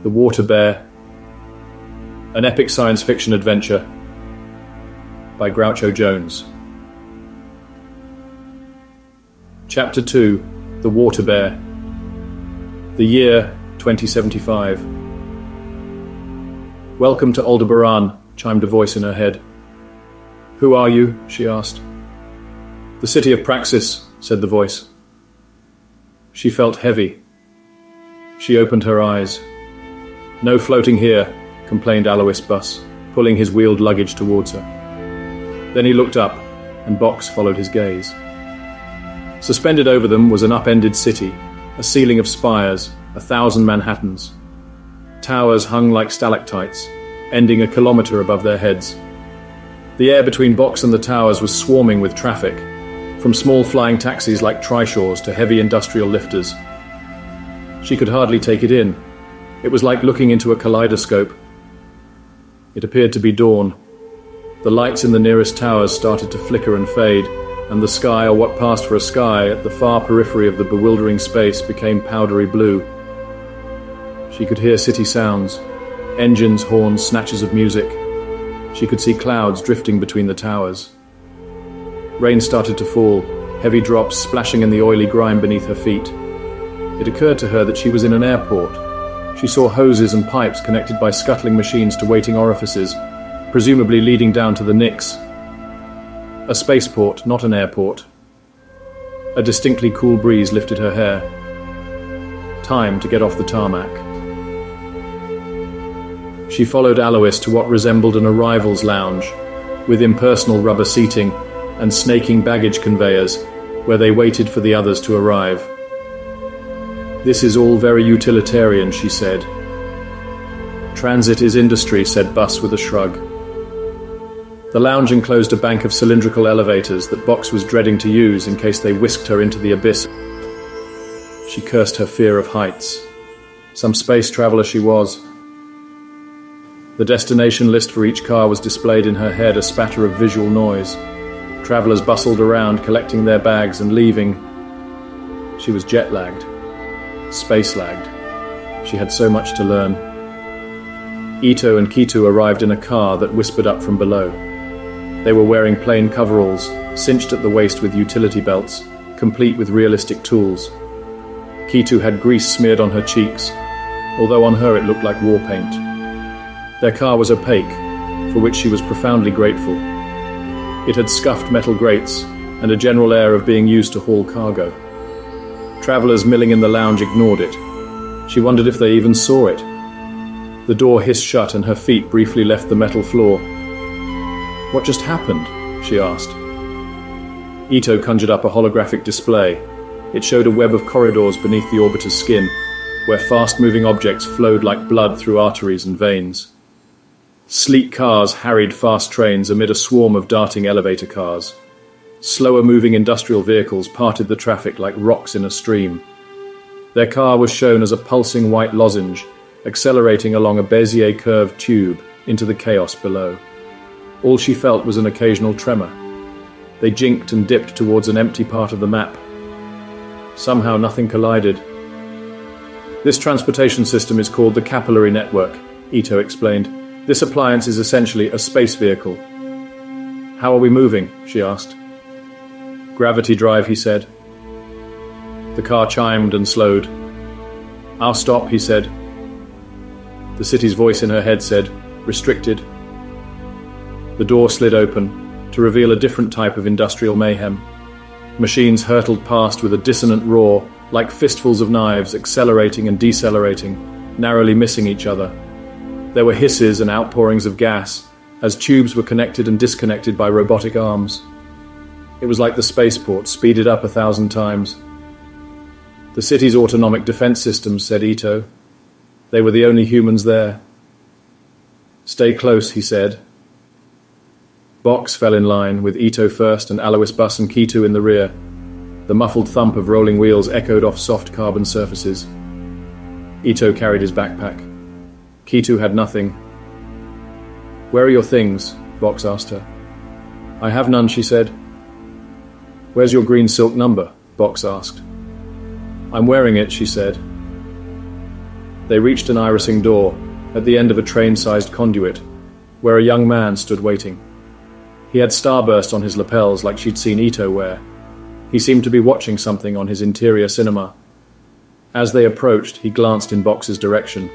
The Water Bear, an epic science fiction adventure by Groucho Jones. Chapter 2, The Water Bear. The year 2075. "Welcome to Aldebaran," chimed a voice in her head. "Who are you?" she asked. "The city of Praxis," said the voice. She felt heavy. She opened her eyes. "No floating here," complained Alois Bus, pulling his wheeled luggage towards her. Then he looked up, and Box followed his gaze. Suspended over them was an upended city, a ceiling of spires, 1,000 Manhattans. Towers hung like stalactites, ending a kilometer above their heads. The air between Box and the towers was swarming with traffic, from small flying taxis like trishaws to heavy industrial lifters. She could hardly take it in. It was like looking into a kaleidoscope. It appeared to be dawn. The lights in the nearest towers started to flicker and fade, and the sky, or what passed for a sky, at the far periphery of the bewildering space became powdery blue. She could hear city sounds, engines, horns, snatches of music. She could see clouds drifting between the towers. Rain started to fall, heavy drops splashing in the oily grime beneath her feet. It occurred to her that she was in an airport. She saw hoses and pipes connected by scuttling machines to waiting orifices, presumably leading down to the Nix. A spaceport, not an airport. A distinctly cool breeze lifted her hair. Time to get off the tarmac. She followed Alois to what resembled an arrivals lounge, with impersonal rubber seating and snaking baggage conveyors, where they waited for the others to arrive. "This is all very utilitarian," she said. "Transit is industry," said Bus with a shrug. The lounge enclosed a bank of cylindrical elevators that Box was dreading to use in case they whisked her into the abyss. She cursed her fear of heights. Some space traveler she was. The destination list for each car was displayed in her head, a spatter of visual noise. Travelers bustled around, collecting their bags and leaving. She was jet-lagged. Space-lagged. She had so much to learn. Ito and Kitu arrived in a car that whispered up from below. They were wearing plain coveralls, cinched at the waist with utility belts, complete with realistic tools. Kitu had grease smeared on her cheeks, although on her it looked like war paint. Their car was opaque, for which she was profoundly grateful. It had scuffed metal grates and a general air of being used to haul cargo. Travelers milling in the lounge ignored it. She wondered if they even saw it. The door hissed shut and her feet briefly left the metal floor. "What just happened?" she asked. Ito conjured up a holographic display. It showed a web of corridors beneath the orbiter's skin, where fast-moving objects flowed like blood through arteries and veins. Sleek cars harried fast trains amid a swarm of darting elevator cars. Slower-moving industrial vehicles parted the traffic like rocks in a stream. Their car was shown as a pulsing white lozenge, accelerating along a Bezier curved tube into the chaos below. All she felt was an occasional tremor. They jinked and dipped towards an empty part of the map. Somehow nothing collided. "This transportation system is called the capillary network," Ito explained. "This appliance is essentially a space vehicle." "How are we moving?" she asked. "Gravity drive," he said. The car chimed and slowed. "I'll stop," he said. The city's voice in her head said, "Restricted." The door slid open to reveal a different type of industrial mayhem. Machines hurtled past with a dissonant roar, like fistfuls of knives, accelerating and decelerating, narrowly missing each other. There were hisses and outpourings of gas, as tubes were connected and disconnected by robotic arms. It was like the spaceport, speeded up 1,000 times. "The city's autonomic defense systems," said Ito. They were the only humans there. "Stay close," he said. Box fell in line, with Ito first and Alois Bus and Kitu in the rear. The muffled thump of rolling wheels echoed off soft carbon surfaces. Ito carried his backpack. Kitu had nothing. "Where are your things?" Box asked her. "I have none," she said. "Where's your green silk number?" Box asked. "I'm wearing it," she said. They reached an irising door at the end of a train-sized conduit, where a young man stood waiting. He had starburst on his lapels like she'd seen Ito wear. He seemed to be watching something on his interior cinema. As they approached, he glanced in Box's direction.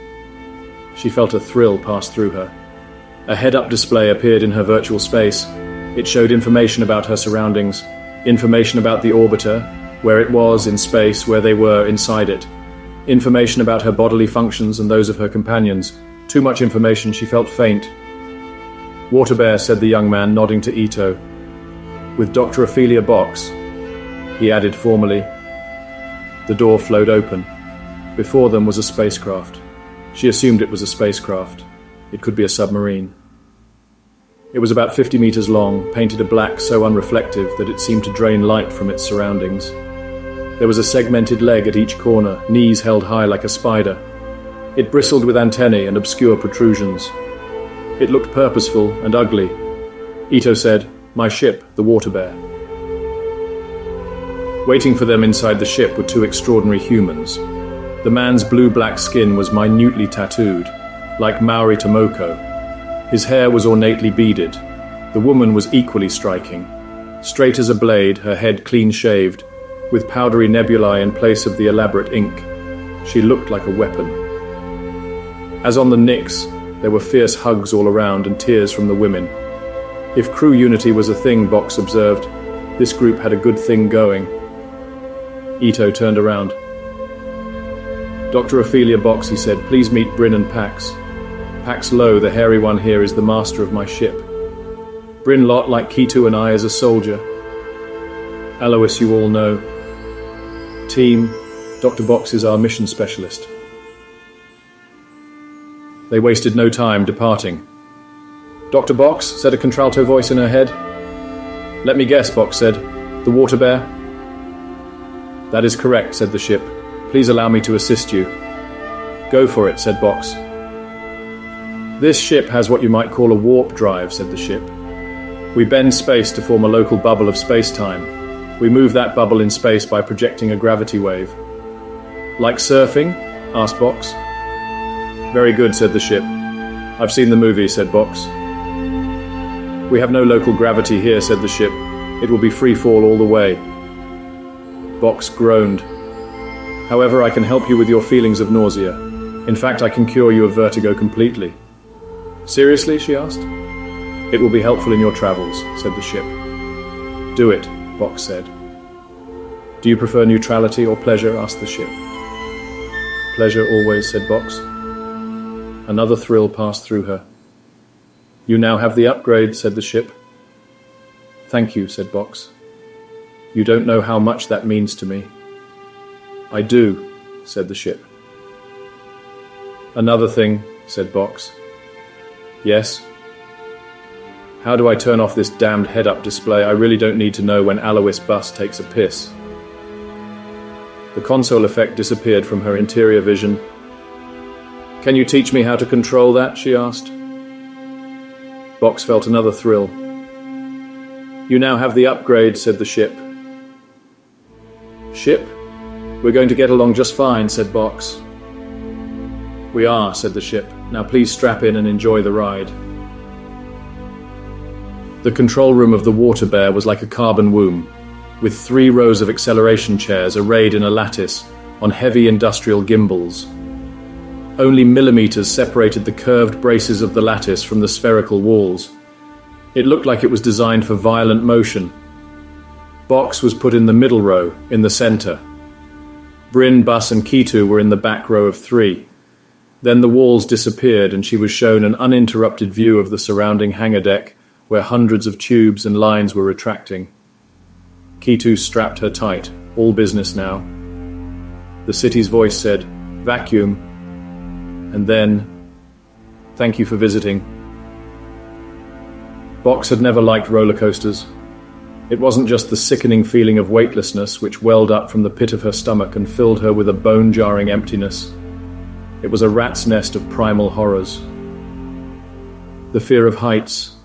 She felt a thrill pass through her. A head-up display appeared in her virtual space. It showed information about her surroundings, information about the orbiter, where it was in space, where they were inside it, information about her bodily functions and those of her companions. Too much information, she felt faint. "Water Bear," said the young man, nodding to Ito. "With Dr. Ophelia Box," he added formally. The door flowed open. Before them was a spacecraft. She assumed it was a spacecraft. It could be a submarine. It was about 50 meters long, painted a black so unreflective that it seemed to drain light from its surroundings. There was a segmented leg at each corner, knees held high like a spider. It bristled with antennae and obscure protrusions. It looked purposeful and ugly. Ito said, "My ship, the Water Bear." Waiting for them inside the ship were two extraordinary humans. The man's blue-black skin was minutely tattooed, like Maori Tomoko. His hair was ornately beaded. The woman was equally striking. Straight as a blade, her head clean-shaved, with powdery nebulae in place of the elaborate ink. She looked like a weapon. As on the Knicks, there were fierce hugs all around and tears from the women. If crew unity was a thing, Box observed, this group had a good thing going. Ito turned around. "Dr. Ophelia Box," he said, "please meet Bryn and Pax. Pax Lowe, the hairy one here, is the master of my ship. Bryn Lott, like Kitu and I, is a soldier. Alois you all know. Team, Dr. Box is our mission specialist." They wasted no time departing. "Dr. Box," said a contralto voice in her head. "Let me guess," Box said. "The Water Bear?" "That is correct," said the ship. "Please allow me to assist you." "Go for it," said Box. "This ship has what you might call a warp drive," said the ship. "We bend space to form a local bubble of space-time. We move that bubble in space by projecting a gravity wave." "Like surfing?" asked Box. "Very good," said the ship. "I've seen the movie," said Box. "We have no local gravity here," said the ship. "It will be free fall all the way." Box groaned. "However, I can help you with your feelings of nausea. In fact, I can cure you of vertigo completely." "Seriously?" she asked. "It will be helpful in your travels," said the ship. "Do it," Box said. "Do you prefer neutrality or pleasure?" asked the ship. "Pleasure always," said Box. Another thrill passed through her. "You now have the upgrade," said the ship. "Thank you," said Box. "You don't know how much that means to me." "I do," said the ship. "Another thing," said Box. "Yes?" "How do I turn off this damned head-up display? I really don't need to know when Alois Bus takes a piss." The console effect disappeared from her interior vision. "Can you teach me how to control that?" she asked. Box felt another thrill. "You now have the upgrade," said the ship. "Ship? We're going to get along just fine," said Box. "We are," said the ship. "Now please strap in and enjoy the ride." The control room of the Water Bear was like a carbon womb, with 3 rows of acceleration chairs arrayed in a lattice on heavy industrial gimbals. Only millimeters separated the curved braces of the lattice from the spherical walls. It looked like it was designed for violent motion. Box was put in the middle row, in the center. Bryn, Bus and Kitu were in the back row of 3. Then the walls disappeared and she was shown an uninterrupted view of the surrounding hangar deck, where hundreds of tubes and lines were retracting. Kitu strapped her tight. All business now. The city's voice said, "Vacuum." And then, "Thank you for visiting." Box had never liked roller coasters. It wasn't just the sickening feeling of weightlessness which welled up from the pit of her stomach and filled her with a bone-jarring emptiness. It was a rat's nest of primal horrors. The fear of heights,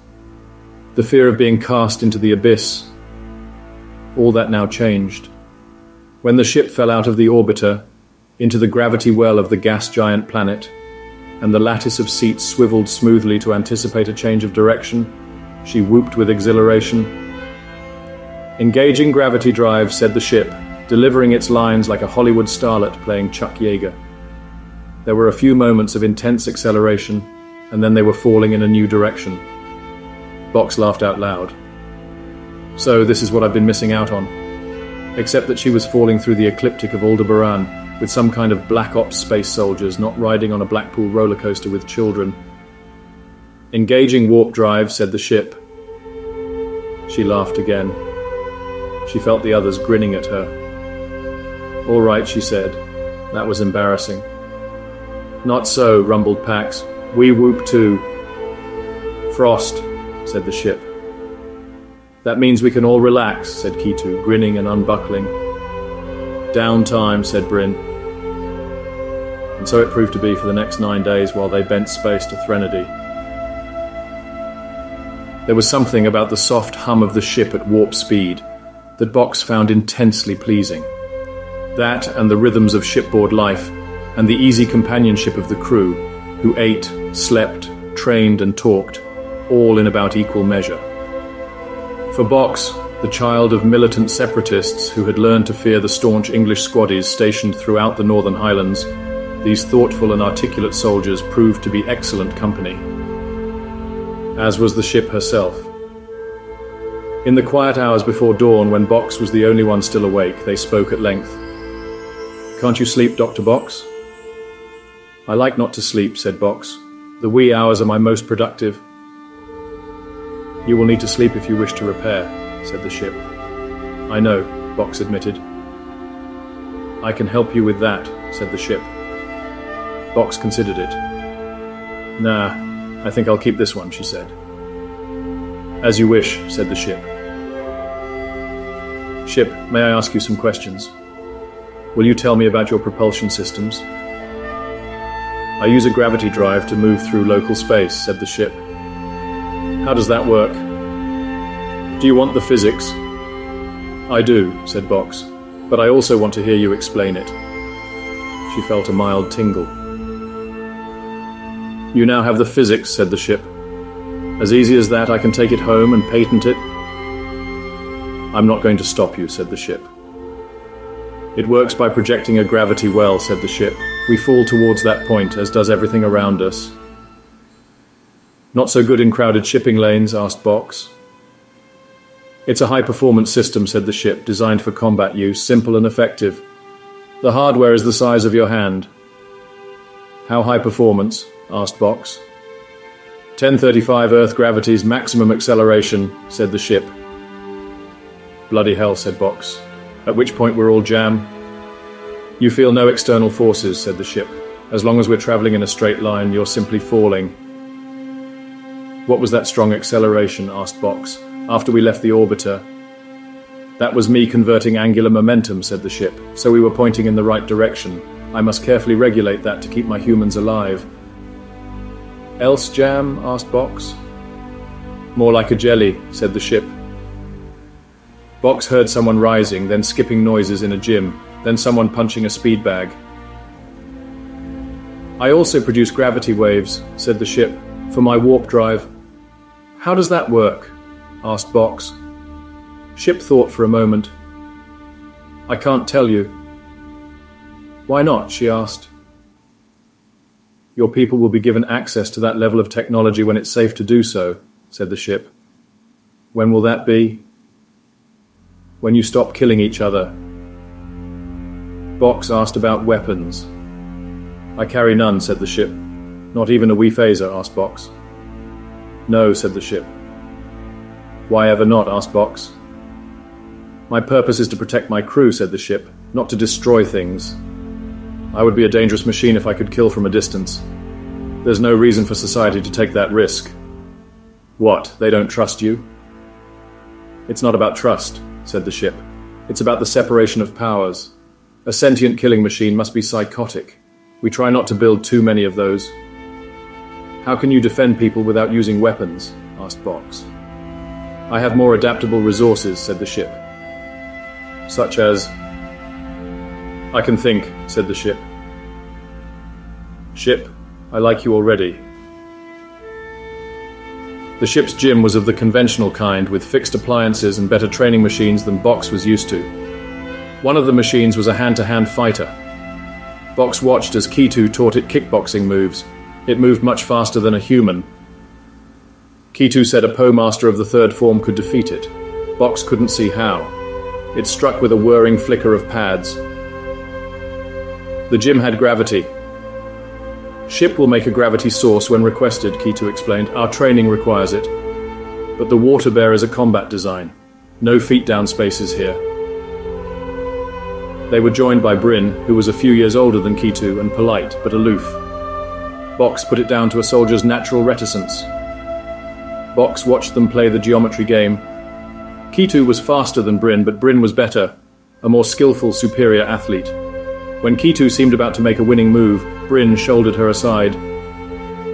the fear of being cast into the abyss. All that now changed. When the ship fell out of the orbiter, into the gravity well of the gas giant planet, and the lattice of seats swiveled smoothly to anticipate a change of direction, she whooped with exhilaration. "Engaging gravity drive," said the ship, delivering its lines like a Hollywood starlet playing Chuck Yeager. There were a few moments of intense acceleration, and then they were falling in a new direction. Box laughed out loud. "So this is what I've been missing out on." Except that she was falling through the ecliptic of Aldebaran, with some kind of black ops space soldiers, not riding on a Blackpool roller coaster with children. "Engaging warp drive," said the ship. She laughed again. She felt the others grinning at her. "All right," she said. That was embarrassing. "Not so," rumbled Pax. "We whoop too." "Frost," said the ship. "That means we can all relax," said Kitu, grinning and unbuckling. "Downtime," said Bryn. And so it proved to be for the next 9 days while they bent space to Threnody. There was something about the soft hum of the ship at warp speed that Box found intensely pleasing. That and the rhythms of shipboard life, and the easy companionship of the crew, who ate, slept, trained and talked, all in about equal measure. For Box, the child of militant separatists who had learned to fear the staunch English squaddies stationed throughout the Northern Highlands, these thoughtful and articulate soldiers proved to be excellent company. As was the ship herself. In the quiet hours before dawn, when Box was the only one still awake, they spoke at length. "Can't you sleep, Dr. Box?" "I like not to sleep," said Box. "The wee hours are my most productive." "You will need to sleep if you wish to repair," said the ship. "I know," Box admitted. "I can help you with that," said the ship. Box considered it. "Nah, I think I'll keep this one," she said. "As you wish," said the ship. "Ship, may I ask you some questions? Will you tell me about your propulsion systems?" "I use a gravity drive to move through local space," said the ship. "How does that work?" "Do you want the physics?" "I do," said Box, "but I also want to hear you explain it." She felt a mild tingle. "You now have the physics," said the ship. "As easy as that, I can take it home and patent it." "I'm not going to stop you," said the ship. "It works by projecting a gravity well," said the ship. "We fall towards that point, as does everything around us." "Not so good in crowded shipping lanes?" asked Box. "It's a high-performance system," said the ship, "designed for combat use, simple and effective. The hardware is the size of your hand." "How high performance?" asked Box. 1035 Earth gravity's maximum acceleration," said the ship. "Bloody hell," said Box. "At which point we're all jam." "You feel no external forces," said the ship. "As long as we're traveling in a straight line, you're simply falling." "What was that strong acceleration?" asked Box. "After we left the orbiter." "That was me converting angular momentum," said the ship. "So we were pointing in the right direction. I must carefully regulate that to keep my humans alive." "Else jam?" asked Box. "More like a jelly," said the ship. Box heard someone rising, then skipping noises in a gym, then someone punching a speed bag. "I also produce gravity waves," said the ship, "for my warp drive." "How does that work?" asked Box. Ship thought for a moment. "I can't tell you." "Why not?" she asked. "Your people will be given access to that level of technology when it's safe to do so," said the ship. "When will that be?" "When you stop killing each other." Box asked about weapons. "I carry none," said the ship. "Not even a wee phaser?" asked Box. "No," said the ship. "Why ever not?" asked Box. "My purpose is to protect my crew," said the ship, "not to destroy things. I would be a dangerous machine if I could kill from a distance. There's no reason for society to take that risk." "What, they don't trust you?" "It's not about trust," said the ship. "It's about the separation of powers. A sentient killing machine must be psychotic. We try not to build too many of those." "How can you defend people without using weapons?" asked Box. "I have more adaptable resources," said the ship. "Such as?" I can think, said the ship. Ship, I like you already. The ship's gym was of the conventional kind, with fixed appliances and better training machines than Box was used to. One of the machines was a hand-to-hand fighter. Box watched as Kitu taught it kickboxing moves. It moved much faster than a human. Kitu said a Poe master of the third form could defeat it. Box couldn't see how. It struck with a whirring flicker of pads. The gym had gravity. Ship will make a gravity source when requested, Kitu explained. Our training requires it. But the water bear is a combat design. No feet down spaces here. They were joined by Bryn, who was a few years older than Kitu and polite but aloof. Box put it down to a soldier's natural reticence. Box watched them play the geometry game. Kitu was faster than Bryn, but Bryn was better, a more skillful, superior athlete. When Kitu seemed about to make a winning move, Bryn shouldered her aside.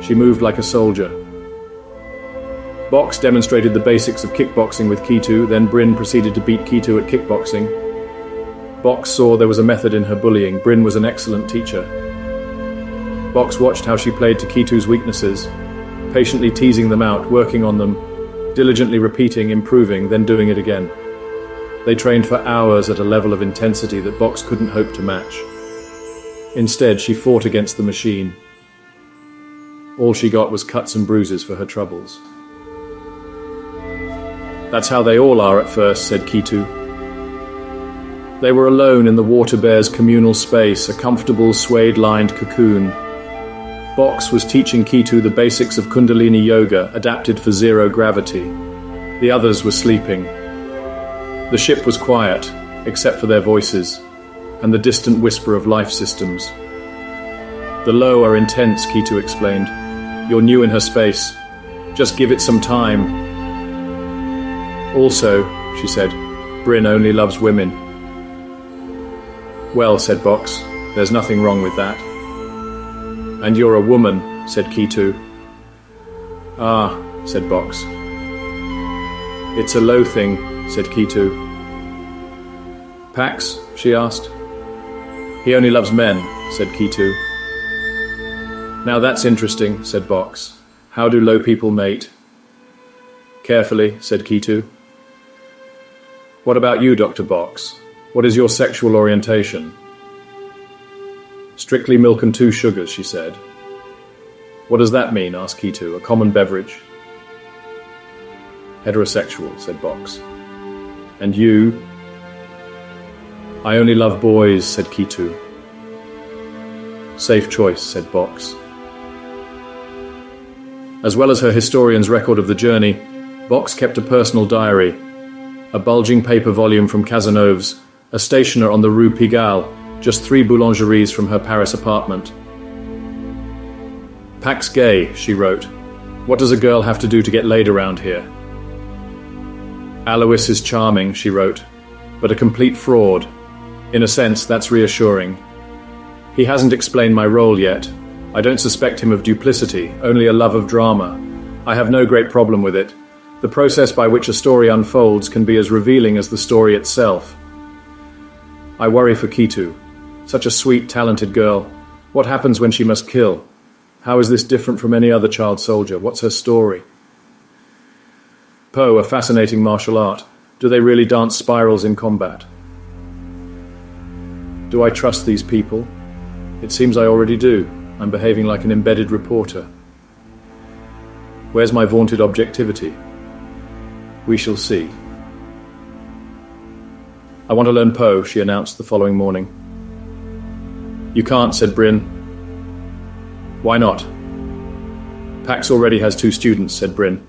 She moved like a soldier. Box demonstrated the basics of kickboxing with Kitu, then Bryn proceeded to beat Kitu at kickboxing. Box saw there was a method in her bullying. Bryn was an excellent teacher. Box watched how she played to Kitu's weaknesses, patiently teasing them out, working on them, diligently repeating, improving, then doing it again. They trained for hours at a level of intensity that Box couldn't hope to match. Instead, she fought against the machine. All she got was cuts and bruises for her troubles. That's how they all are at first, said Kitu. They were alone in the water bear's communal space, a comfortable, suede-lined cocoon. Box was teaching Kitu the basics of Kundalini yoga, adapted for zero gravity. The others were sleeping. The ship was quiet, except for their voices, and the distant whisper of life systems. The low are intense, Kitu explained. You're new in her space. Just give it some time. Also, she said, Bryn only loves women. Well, said Box, there's nothing wrong with that. And you're a woman, said Kitu. Ah, said Box. It's a low thing, said Kitu. Pax? She asked. He only loves men, said Kitu. Now that's interesting, said Box. How do low people mate? Carefully, said Kitu. What about you, Dr. Box? What is your sexual orientation? Strictly milk and 2 sugars, she said. What does that mean? Asked Kitu. A common beverage? Heterosexual, said Box. And you? I only love boys, said Kitu. Safe choice, said Box. As well as her historian's record of the journey, Box kept a personal diary, a bulging paper volume from Cazenove's, a stationer on the Rue Pigalle, just 3 boulangeries from her Paris apartment. Pax gay, she wrote. What does a girl have to do to get laid around here? Alois is charming, she wrote, but a complete fraud. In a sense, that's reassuring. He hasn't explained my role yet. I don't suspect him of duplicity, only a love of drama. I have no great problem with it. The process by which a story unfolds can be as revealing as the story itself. I worry for Kitu. Such a sweet, talented girl. What happens when she must kill? How is this different from any other child soldier? What's her story? Poe, a fascinating martial art. Do they really dance spirals in combat? Do I trust these people? It seems I already do. I'm behaving like an embedded reporter. Where's my vaunted objectivity? We shall see. I want to learn Poe, she announced the following morning. You can't, said Bryn. Why not? Pax already has 2 students, said Bryn.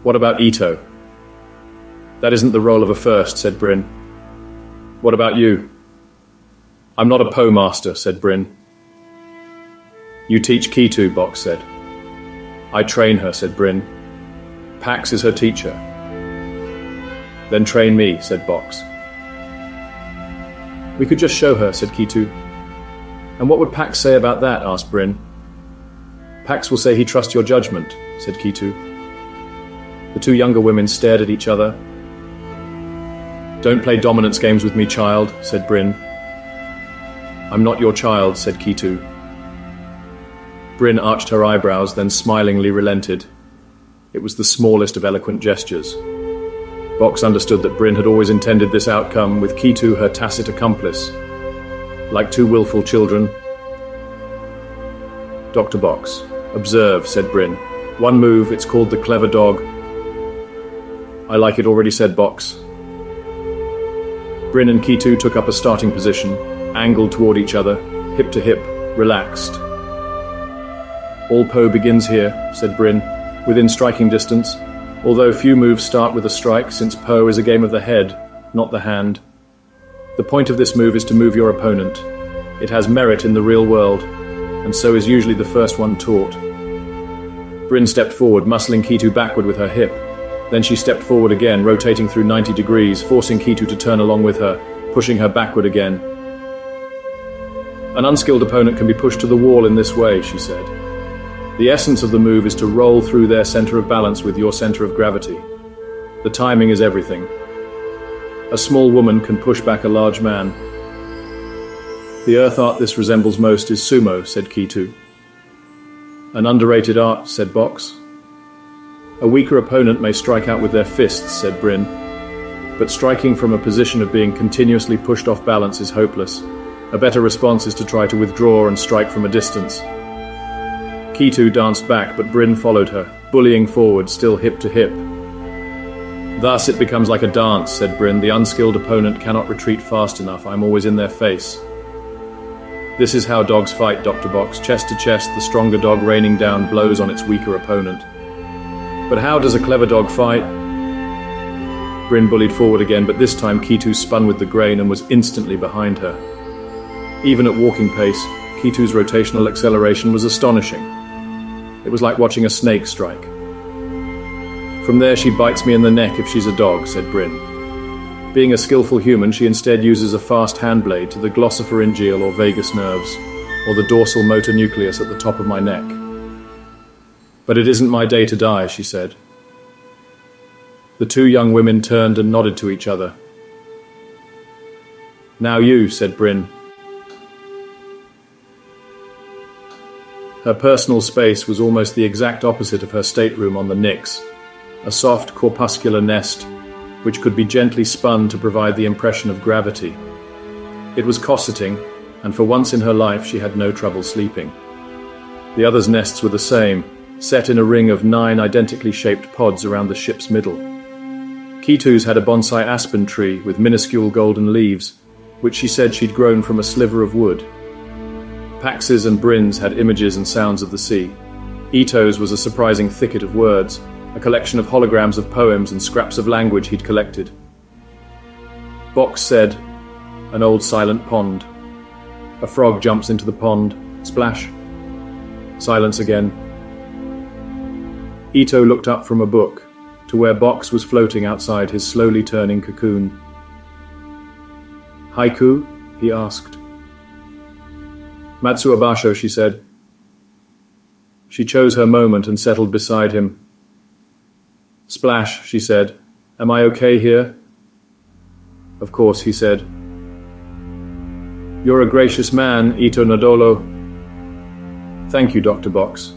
What about Ito? That isn't the role of a first, said Bryn. What about you? I'm not a Poe master, said Bryn. You teach Kitu, Box said. I train her, said Bryn. Pax is her teacher. Then train me, said Box. We could just show her, said Kitu. And what would Pax say about that? Asked Bryn. Pax will say he trusts your judgment, said Kitu. The 2 younger women stared at each other. Don't play dominance games with me, child, said Bryn. I'm not your child, said Kitu. Bryn arched her eyebrows, then smilingly relented. It was the smallest of eloquent gestures. Box understood that Bryn had always intended this outcome, with Kitu her tacit accomplice. Like two willful children. Dr. Box. Observe, said Bryn. One move, it's called the clever dog. I like it already, said Box. Bryn and Kitu took up a starting position, angled toward each other, hip to hip, relaxed. All Poe begins here, said Bryn, within striking distance, although few moves start with a strike, since Poe is a game of the head, not the hand. The point of this move is to move your opponent. It has merit in the real world, and so is usually the first one taught. Bryn stepped forward, muscling Kitu backward with her hip. Then she stepped forward again, rotating through 90 degrees, forcing Kitu to turn along with her, pushing her backward again. An unskilled opponent can be pushed to the wall in this way, she said. The essence of the move is to roll through their center of balance with your center of gravity. The timing is everything. A small woman can push back a large man. The earth art this resembles most is sumo, said Kitu. An underrated art, said Box. A weaker opponent may strike out with their fists, said Bryn, but striking from a position of being continuously pushed off balance is hopeless. A better response is to try to withdraw and strike from a distance. Kitu danced back, but Bryn followed her, bullying forward, still hip to hip. Thus it becomes like a dance, said Bryn. The unskilled opponent cannot retreat fast enough. I'm always in their face. This is how dogs fight, Dr. Box. Chest to chest, the stronger dog raining down blows on its weaker opponent. But how does a clever dog fight? Bryn bullied forward again, but this time Kitu spun with the grain and was instantly behind her. Even at walking pace, Kitu's rotational acceleration was astonishing. It was like watching a snake strike. From there she bites me in the neck if she's a dog, said Bryn. Being a skillful human, she instead uses a fast hand blade to the glossopharyngeal or vagus nerves, or the dorsal motor nucleus at the top of my neck. But it isn't my day to die, she said. The two young women turned and nodded to each other. Now you, said Bryn. Her personal space was almost the exact opposite of her stateroom on the Nix, a soft corpuscular nest which could be gently spun to provide the impression of gravity. It was cosseting, and for once in her life she had no trouble sleeping. The others' nests were the same, set in a ring of 9 identically shaped pods around the ship's middle. Kitu's had a bonsai aspen tree with minuscule golden leaves, which she said she'd grown from a sliver of wood. Pax's and Bryn's had images and sounds of the sea. Ito's was a surprising thicket of words, a collection of holograms of poems and scraps of language he'd collected. Box said, an old silent pond. A frog jumps into the pond. Splash. Silence again. Ito looked up from a book to where Box was floating outside his slowly turning cocoon. Haiku? He asked. Matsuo Basho, she said. She chose her moment and settled beside him. Splash, she said. Am I okay here? Of course, he said. You're a gracious man, Ito Nodolo. Thank you, Dr. Box.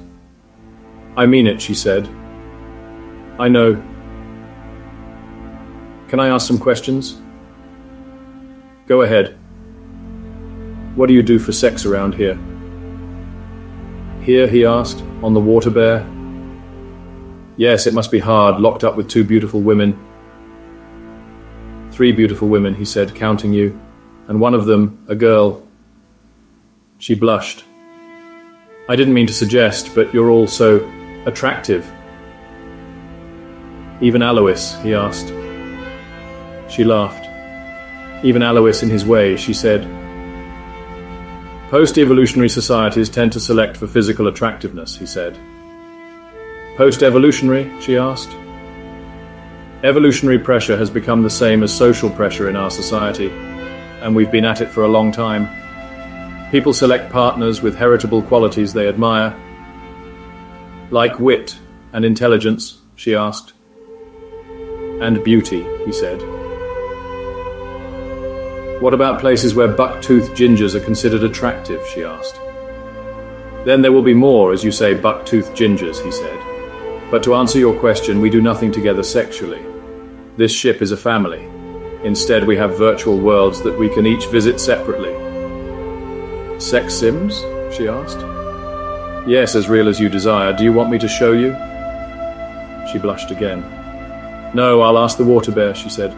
I mean it, she said. I know. Can I ask some questions? Go ahead. What do you do for sex around here? Here, he asked, on the water bear. Yes, it must be hard, locked up with 2 beautiful women. 3 beautiful women, he said, counting you, and one of them, a girl. She blushed. I didn't mean to suggest, but you're all so attractive. Even Alois, he asked. She laughed. Even Alois in his way, she said. Post-evolutionary societies tend to select for physical attractiveness, he said. Post-evolutionary, she asked. Evolutionary pressure has become the same as social pressure in our society, and we've been at it for a long time. People select partners with heritable qualities they admire. Like wit and intelligence, she asked. And beauty, he said. What about places where buck-toothed gingers are considered attractive, she asked. Then there will be more, as you say, buck-toothed gingers, he said. But to answer your question, we do nothing together sexually. This ship is a family. Instead, we have virtual worlds that we can each visit separately. Sex sims? She asked. Yes, as real as you desire. Do you want me to show you? She blushed again. No, I'll ask the water bear, she said.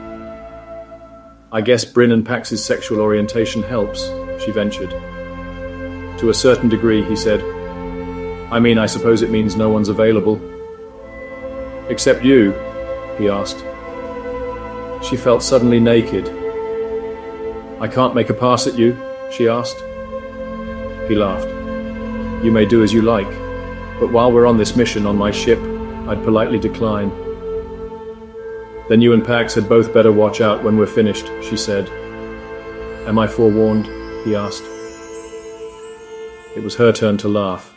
I guess Bryn and Pax's sexual orientation helps, she ventured. To a certain degree, he said. I mean, I suppose it means no one's available. Except you, he asked. She felt suddenly naked. I can't make a pass at you, she asked. He laughed. You may do as you like, but while we're on this mission on my ship, I'd politely decline. Then you and Pax had both better watch out when we're finished, she said. Am I forewarned? He asked. It was her turn to laugh.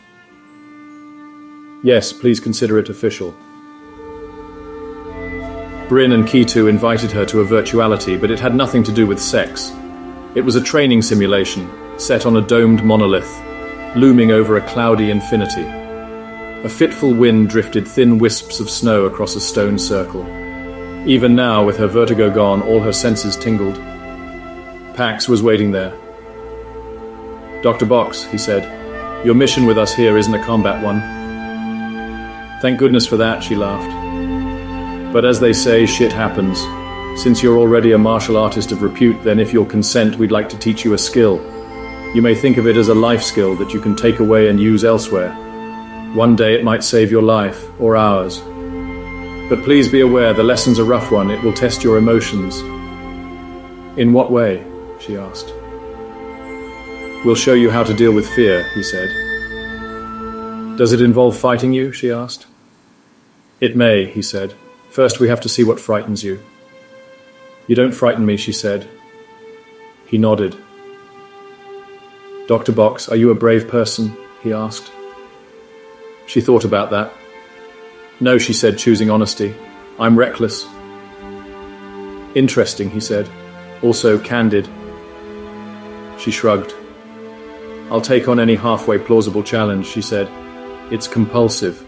Yes, please consider it official. Bryn and Kitu invited her to a virtuality, but it had nothing to do with sex. It was a training simulation, set on a domed monolith, looming over a cloudy infinity. A fitful wind drifted thin wisps of snow across a stone circle. Even now, with her vertigo gone, all her senses tingled. Pax was waiting there. Dr. Box, he said, your mission with us here isn't a combat one. Thank goodness for that, she laughed. But as they say, shit happens. Since you're already a martial artist of repute, then if you'll consent, we'd like to teach you a skill. You may think of it as a life skill that you can take away and use elsewhere. One day it might save your life, or ours. But please be aware, the lesson's a rough one. It will test your emotions. In what way? She asked. We'll show you how to deal with fear, he said. Does it involve fighting you? She asked. It may, he said. First we have to see what frightens you. You don't frighten me, she said. He nodded. Dr. Box, are you a brave person? He asked. She thought about that. No, she said, choosing honesty. I'm reckless. Interesting, he said. Also candid. She shrugged. I'll take on any halfway plausible challenge, she said. It's compulsive.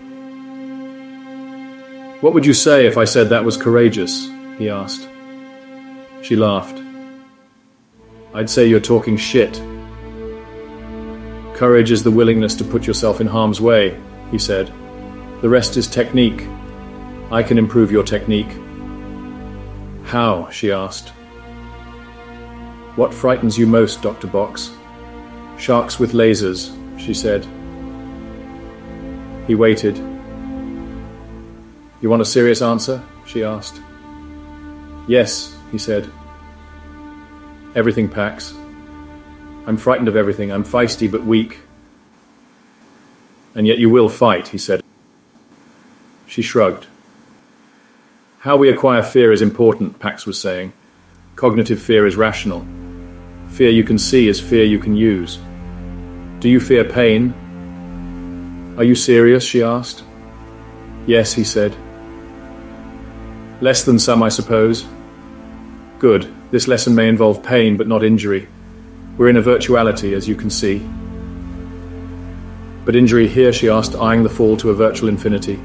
What would you say if I said that was courageous? He asked. She laughed. I'd say you're talking shit. Courage is the willingness to put yourself in harm's way, he said. The rest is technique. I can improve your technique. How? She asked. What frightens you most, Dr. Box? Sharks with lasers, she said. He waited. You want a serious answer? She asked. Yes, he said. Everything, Pax. I'm frightened of everything. I'm feisty but weak. And yet you will fight, he said. She shrugged. How we acquire fear is important, Pax was saying. Cognitive fear is rational. Fear you can see is fear you can use. Do you fear pain? Are you serious? She asked. Yes, he said. Less than some, I suppose. Good. This lesson may involve pain, but not injury. We're in a virtuality, as you can see. But injury here, she asked, eyeing the fall to a virtual infinity.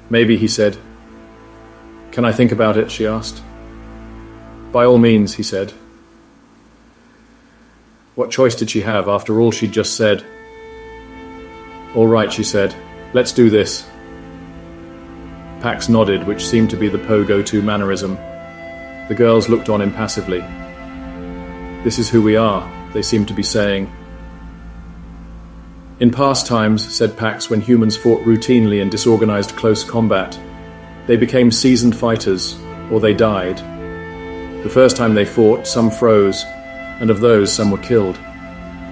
Maybe, he said. Can I think about it? She asked. By all means, he said. What choice did she have after all she'd just said? All right, she said. Let's do this. Pax nodded, which seemed to be the Poe go-to mannerism. The girls looked on impassively. This is who we are, they seemed to be saying. In past times, said Pax, when humans fought routinely in disorganized close combat, they became seasoned fighters, or they died. The first time they fought, some froze, and of those, some were killed.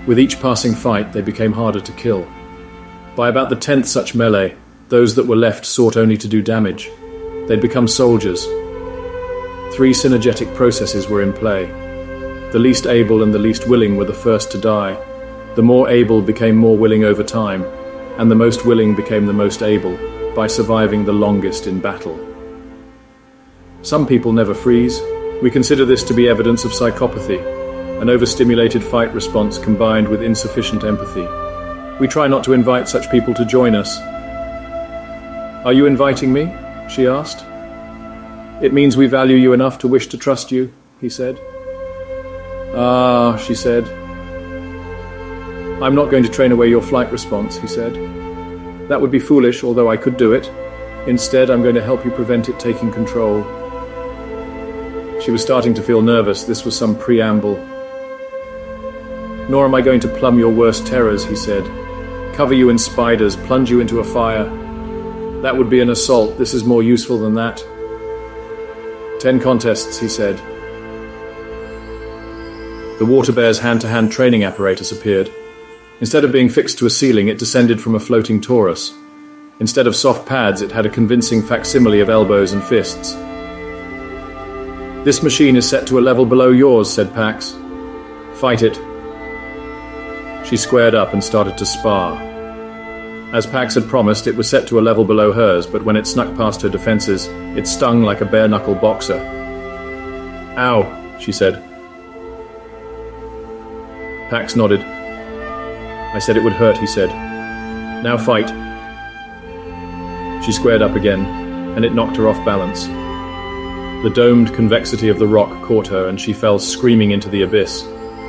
With each passing fight, they became harder to kill. By about the 10th such melee, those that were left sought only to do damage. They'd become soldiers. 3 synergetic processes were in play. The least able and the least willing were the first to die. The more able became more willing over time, and the most willing became the most able, by surviving the longest in battle. Some people never freeze, We consider this to be evidence of psychopathy, an overstimulated fight response combined with insufficient empathy. We try not to invite such people to join us. "Are you inviting me?" she asked. "It means we value you enough to wish to trust you," he said. "Ah," she said. "I'm not going to train away your flight response," he said. "That would be foolish, although I could do it. Instead, I'm going to help you prevent it taking control." She was starting to feel nervous. This was some preamble. "Nor am I going to plumb your worst terrors," he said. "Cover you in spiders, plunge you into a fire. That would be an assault. This is more useful than that." 10 contests, he said. The water bear's hand-to-hand training apparatus appeared. Instead of being fixed to a ceiling, it descended from a floating torus. Instead of soft pads, it had a convincing facsimile of elbows and fists. "This machine is set to a level below yours," said Pax. "Fight it." She squared up and started to spar. As Pax had promised, it was set to a level below hers, but when it snuck past her defenses, it stung like a bare-knuckle boxer. "Ow," she said. Pax nodded. "I said it would hurt," he said. "Now fight." She squared up again, and it knocked her off balance. The domed convexity of the rock caught her, and she fell screaming into the abyss,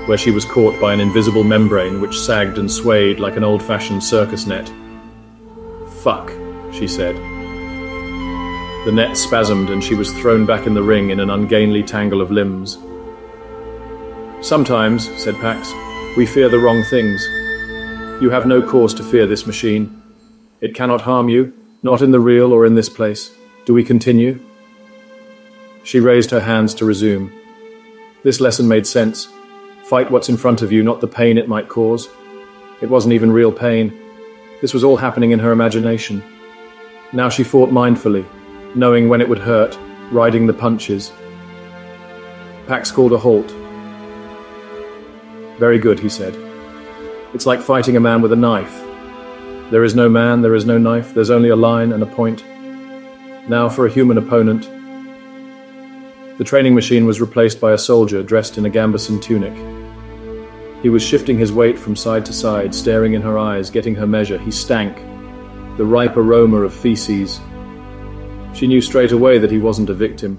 where she was caught by an invisible membrane which sagged and swayed like an old-fashioned circus net. "Fuck," she said. The net spasmed, and she was thrown back in the ring in an ungainly tangle of limbs. "Sometimes," said Pax, "we fear the wrong things. You have no cause to fear this machine. It cannot harm you, not in the real or in this place. Do we continue?" She raised her hands to resume. This lesson made sense. Fight what's in front of you, not the pain it might cause. It wasn't even real pain. This was all happening in her imagination. Now she fought mindfully, knowing when it would hurt, riding the punches. Pax called a halt. "Very good," he said. "It's like fighting a man with a knife. There is no man, there is no knife, there's only a line and a point. Now for a human opponent." The training machine was replaced by a soldier dressed in a gambeson tunic. He was shifting his weight from side to side, staring in her eyes, getting her measure. He stank, the ripe aroma of feces. She knew straight away that he wasn't a victim.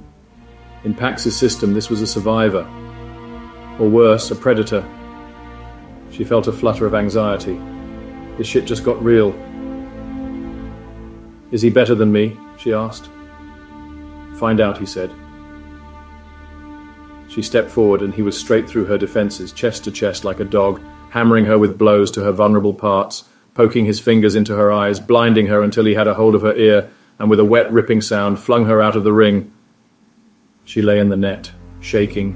In Pax's system, this was a survivor. Or worse, a predator. She felt a flutter of anxiety. This shit just got real. "Is he better than me?" she asked. "Find out," he said. She stepped forward, and he was straight through her defenses, chest to chest like a dog, hammering her with blows to her vulnerable parts, poking his fingers into her eyes, blinding her until he had a hold of her ear, and with a wet, ripping sound, flung her out of the ring. She lay in the net, shaking.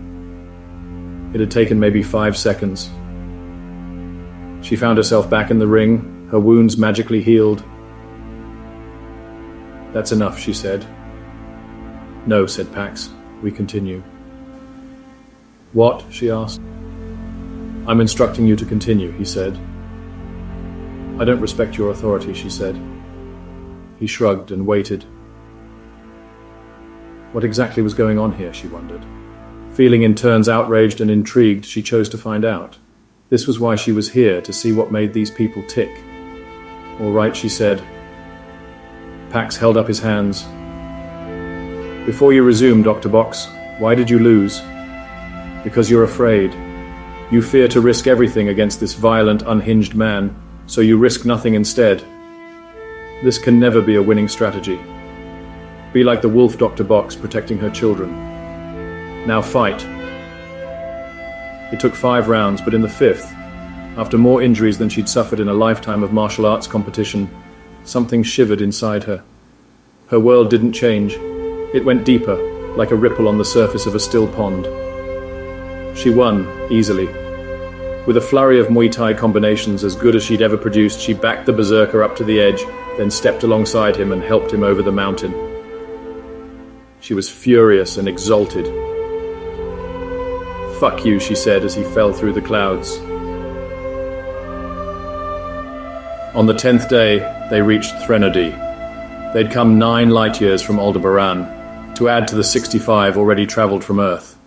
It had taken maybe 5 seconds. She found herself back in the ring, her wounds magically healed. "That's enough," she said. "No," said Pax. "We continue." "What?" she asked. "I'm instructing you to continue," he said. "I don't respect your authority," she said. He shrugged and waited. What exactly was going on here, she wondered. Feeling in turns outraged and intrigued, she chose to find out. This was why she was here, to see what made these people tick. "All right," she said. Pax held up his hands. "Before you resume, Dr. Box, why did you lose?" "Because you're afraid. You fear to risk everything against this violent, unhinged man, so you risk nothing instead. This can never be a winning strategy. Be like the wolf, Dr. Box, protecting her children. Now fight." It took 5 rounds, but in the 5th, after more injuries than she'd suffered in a lifetime of martial arts competition, something shivered inside her. Her world didn't change. It went deeper, like a ripple on the surface of a still pond. She won, easily. With a flurry of Muay Thai combinations as good as she'd ever produced, she backed the berserker up to the edge, then stepped alongside him and helped him over the mountain. She was furious and exalted. "Fuck you," she said as he fell through the clouds. On the 10th day, they reached Threnody. They'd come 9 light years from Aldebaran. to add to the 65 already travelled from Earth.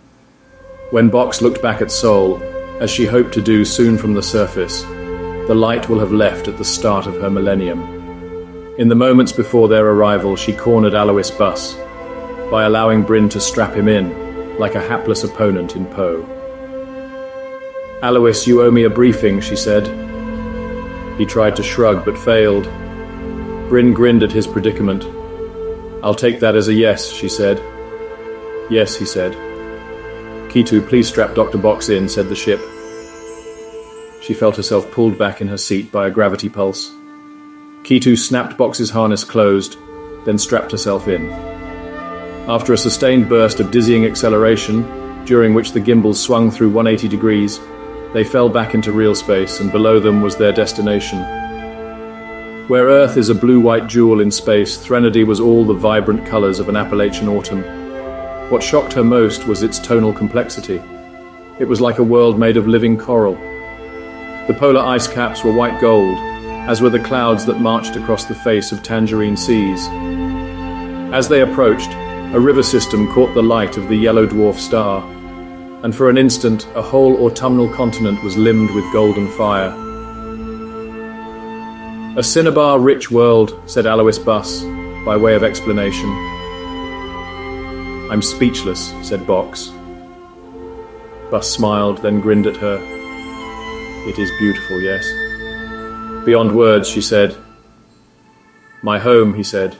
When Box looked back at Sol, as she hoped to do soon from the surface, the light will have left at the start of her millennium. In the moments before their arrival, she cornered Alois Bus by allowing Bryn to strap him in, like a hapless opponent in Poe. "Alois, you owe me a briefing," she said. He tried to shrug, but failed. Bryn grinned at his predicament. "I'll take that as a yes," she said. "Yes," he said. "Kitu, please strap Dr. Box in," said the ship. She felt herself pulled back in her seat by a gravity pulse. Kitu snapped Box's harness closed, then strapped herself in. After a sustained burst of dizzying acceleration, during which the gimbals swung through 180 degrees, they fell back into real space, and below them was their destination. Where Earth is a blue-white jewel in space, Threnody was all the vibrant colours of an Appalachian autumn. What shocked her most was its tonal complexity. It was like a world made of living coral. The polar ice caps were white gold, as were the clouds that marched across the face of tangerine seas. As they approached, a river system caught the light of the yellow dwarf star, and for an instant a whole autumnal continent was limned with golden fire. "A cinnabar-rich world," said Alois Bus, by way of explanation. "I'm speechless," said Box. Bus smiled, then grinned at her. "It is beautiful, yes." "Beyond words," she said. "My home," he said.